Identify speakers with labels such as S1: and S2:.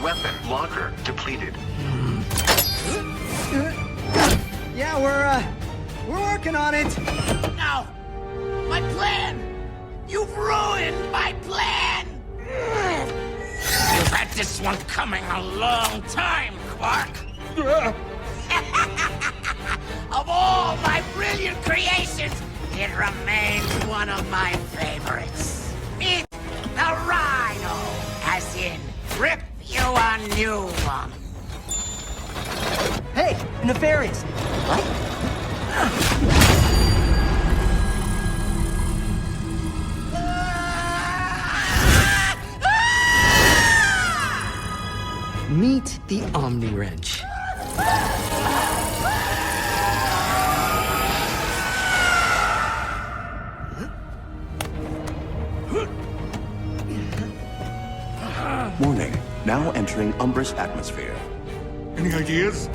S1: Weapon locker depleted.
S2: Yeah, we're working on it.
S3: No! My plan! You've ruined my plan! You've had this one coming a long time, Quark. Of all my brilliant creations, it remains one of my favorites. Meet the Rhino, as in, rip you a new one.
S2: Hey, Nefarious. What? Meet the Omni Wrench.
S4: Warning. Now entering Umbrus atmosphere.
S5: Any ideas?